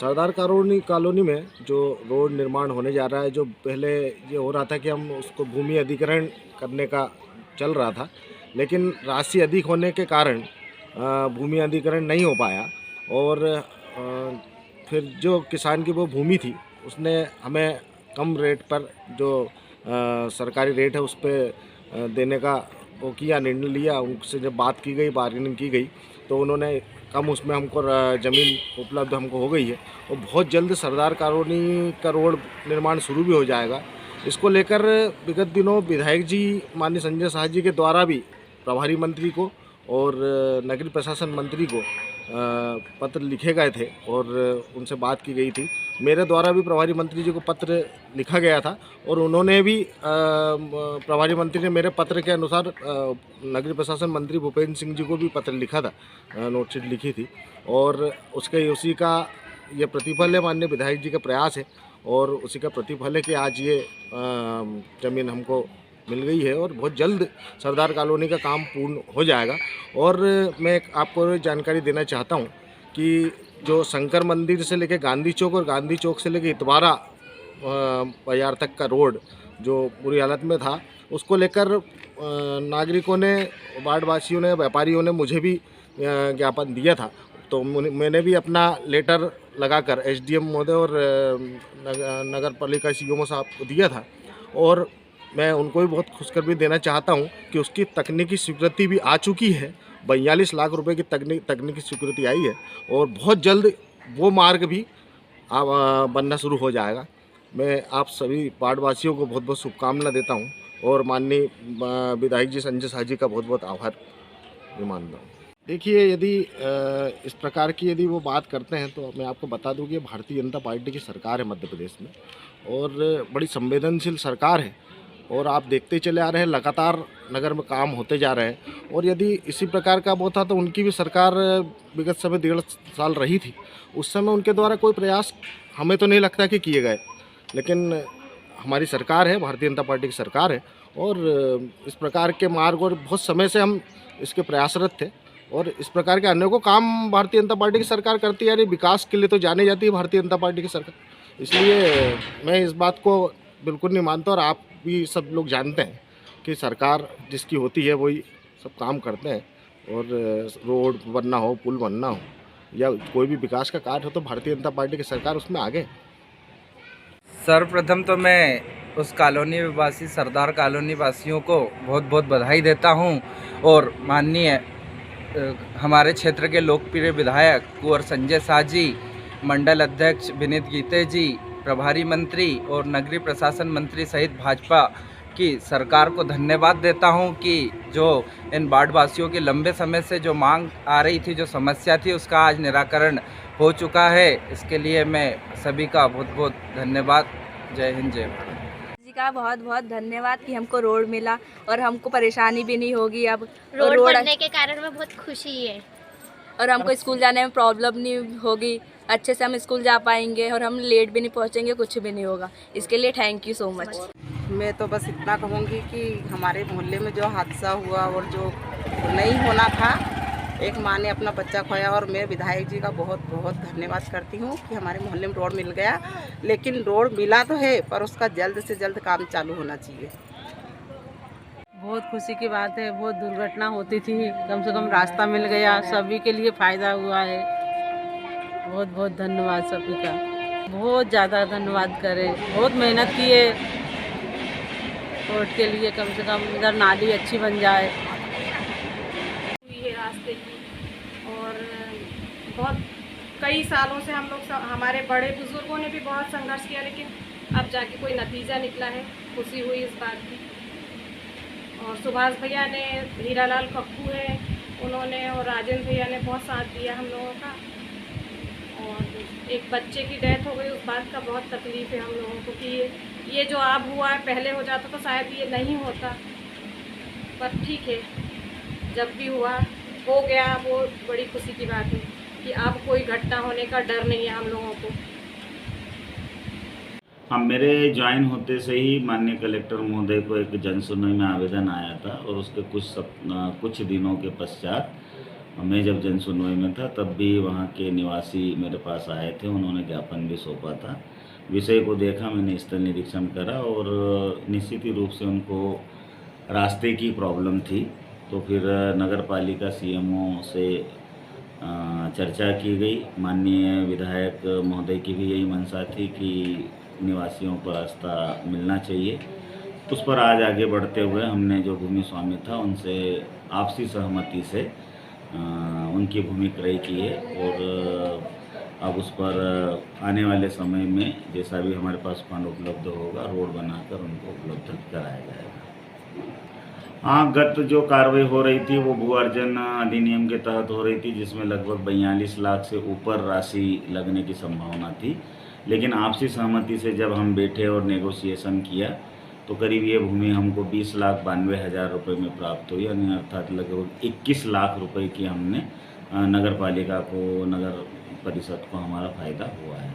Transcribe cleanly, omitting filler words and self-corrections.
सरदार colony में जो road निर्माण होने जा रहा है, जो पहले ये हो रहा था कि हम उसको भूमि अधिग्रहण करने का चल रहा था, लेकिन राशि अधिक होने के कारण भूमि अधिग्रहण नहीं हो पाया। और फिर जो किसान की वो भूमि थी उसने हमें कम रेट पर जो सरकारी रेट है उस पर देने का वो किया, निर्णय लिया। उनसे जब बात की गई, बार्गेनिंग की गई, तो उन्होंने कम उसमें हमको ज़मीन उपलब्ध हमको हो गई है। और बहुत जल्द सरदार कॉलोनी का रोड निर्माण शुरू भी हो जाएगा। इसको लेकर विगत दिनों विधायक जी माननीय संजय शाह जी के द्वारा भी प्रभारी मंत्री को और नगरीय प्रशासन मंत्री को पत्र लिखे गए थे और उनसे बात की गई थी। मेरे द्वारा भी प्रभारी मंत्री जी को पत्र लिखा गया था और उन्होंने भी प्रभारी मंत्री ने मेरे पत्र के अनुसार नगरीय प्रशासन मंत्री भूपेंद्र सिंह जी को भी पत्र लिखा था, नोटशीट लिखी थी। और उसी का ये प्रतिफल है, माननीय विधायक जी का प्रयास है और उसी का प्रतिफल है कि आज ये ज़मीन हमको मिल गई है और बहुत जल्द सरदार कॉलोनी का काम पूर्ण हो जाएगा। और मैं आपको जानकारी देना चाहता हूँ कि जो शंकर मंदिर से लेकर गांधी चौक और गांधी चौक से लेकर इतवारा बाजार तक का रोड जो बुरी हालत में था, उसको लेकर नागरिकों ने, वार्डवासियों ने, व्यापारियों ने मुझे भी ज्ञापन दिया था। तो मैंने भी अपना लेटर लगाकर एसडीएम महोदय और नगर पालिका सीएमओ साहब को दिया था और मैं उनको भी बहुत खुशखबरी देना चाहता हूं कि उसकी तकनीकी स्वीकृति भी आ चुकी है। 42 लाख रुपए की तकनीकी स्वीकृति आई है और बहुत जल्द वो मार्ग भी बनना शुरू हो जाएगा। मैं आप सभी वार्डवासियों को बहुत बहुत शुभकामना देता हूं और माननीय विधायक जी संजय शाह जी का बहुत बहुत आभार भी मानता हूँ। देखिए, यदि इस प्रकार की यदि वो बात करते हैं तो मैं आपको बता दूं कि भारतीय जनता पार्टी की सरकार है मध्य प्रदेश में और बड़ी संवेदनशील सरकार है और आप देखते चले आ रहे हैं, लगातार नगर में काम होते जा रहे हैं। और यदि इसी प्रकार का वो था तो उनकी भी सरकार विगत समय 1.5 साल रही थी, उस समय उनके द्वारा कोई प्रयास हमें तो नहीं लगता कि किए गए। लेकिन हमारी सरकार है, भारतीय जनता पार्टी की सरकार है और इस प्रकार के मार्ग और बहुत समय से हम इसके प्रयासरत थे और इस प्रकार के अन्य को काम भारतीय जनता पार्टी की सरकार करती है। यानी विकास के लिए तो जानी जाती है भारतीय जनता पार्टी की सरकार। इसलिए मैं इस बात को बिल्कुल नहीं मानता और आप भी सब लोग जानते हैं कि सरकार जिसकी होती है वही सब काम करते हैं। और रोड बनना हो, पुल बनना हो या कोई भी विकास का कार्य हो तो भारतीय जनता पार्टी की सरकार उसमें आगे। सर्वप्रथम तो मैं उस कॉलोनी वासी सरदार कॉलोनी वासियों को बहुत बहुत बधाई देता हूं और माननीय हमारे क्षेत्र के लोकप्रिय विधायक कुंवर संजय शाह जी, मंडल अध्यक्ष विनीत गीते जी, प्रभारी मंत्री और नगरीय प्रशासन मंत्री सहित भाजपा की सरकार को धन्यवाद देता हूं कि जो इन वार्डवासियों की लंबे समय से जो मांग आ रही थी, जो समस्या थी, उसका आज निराकरण हो चुका है। इसके लिए मैं सभी का बहुत बहुत धन्यवाद। जय हिंद, जय भारत जी का बहुत बहुत धन्यवाद कि हमको रोड मिला और हमको परेशानी भी नहीं होगी। अब रोड बनने के कारण में बहुत खुशी है और हमको स्कूल जाने में प्रॉब्लम नहीं होगी। अच्छे से हम स्कूल जा पाएंगे और हम लेट भी नहीं पहुंचेंगे, कुछ भी नहीं होगा। इसके लिए थैंक यू सो मच। मैं तो बस इतना कहूँगी कि हमारे मोहल्ले में जो हादसा हुआ और जो नहीं होना था, एक माँ ने अपना बच्चा खोया और मैं विधायक जी का बहुत बहुत धन्यवाद करती हूँ कि हमारे मोहल्ले में रोड मिल गया। लेकिन रोड मिला तो है पर उसका जल्द से जल्द काम चालू होना चाहिए। बहुत खुशी की बात है। बहुत दुर्घटना होती थी, कम से कम रास्ता मिल गया, सभी के लिए फ़ायदा हुआ है। बहुत बहुत धन्यवाद सभी का, बहुत ज़्यादा धन्यवाद करें। बहुत मेहनत की है रोड के लिए, कम से कम इधर नाली अच्छी बन जाए। हुई है रास्ते की और बहुत कई सालों से हम लोग हमारे बड़े बुजुर्गों ने भी बहुत संघर्ष किया, लेकिन अब जाके कोई नतीजा निकला है। खुशी हुई इस बात की। और सुभाष भैया ने, हीरालाल पप्पू है उन्होंने और राजेंद्र भैया ने बहुत साथ दिया हम लोगों का। और एक बच्चे की डेथ हो गई, उस बात का बहुत तकलीफ है हम लोगों को कि ये जो अब हुआ है, पहले हो जाता तो शायद ये नहीं होता। पर ठीक है, जब भी हुआ हो गया, वो बड़ी खुशी की बात है कि अब कोई घटना होने का डर नहीं है हम लोगों को। हाँ, मेरे ज्वाइन होते से ही माननीय कलेक्टर महोदय को एक जन सुनवाई में आवेदन आया था और उसके कुछ दिनों के पश्चात मैं जब जन सुनवाई में था तब भी वहाँ के निवासी मेरे पास आए थे, उन्होंने ज्ञापन भी सौंपा था। विषय को देखा, मैंने स्थल निरीक्षण करा और निश्चित ही रूप से उनको रास्ते की प्रॉब्लम थी। तो फिर नगर पालिका सीएमओ से चर्चा की गई। माननीय विधायक महोदय की भी यही मंशा थी कि निवासियों को रास्ता मिलना चाहिए। उस पर आज आगे बढ़ते हुए हमने जो भूमि स्वामी था उनसे आपसी सहमति से उनकी भूमि क्रय की है और अब उस पर आने वाले समय में जैसा भी हमारे पास फंड उपलब्ध होगा रोड बनाकर उनको उपलब्ध कराया जाएगा। हाँ, गत जो कार्रवाई हो रही थी वो भू अर्जन अधिनियम के तहत हो रही थी, जिसमें लगभग 42 लाख से ऊपर राशि लगने की संभावना थी। लेकिन आपसी सहमति से जब हम बैठे और नेगोशिएशन किया तो करीब ये भूमि हमको 20,92,000 रुपये में प्राप्त हुई, यानी अर्थात लगभग 21 लाख रुपए की हमने नगर पालिका को, नगर परिषद को हमारा फ़ायदा हुआ है।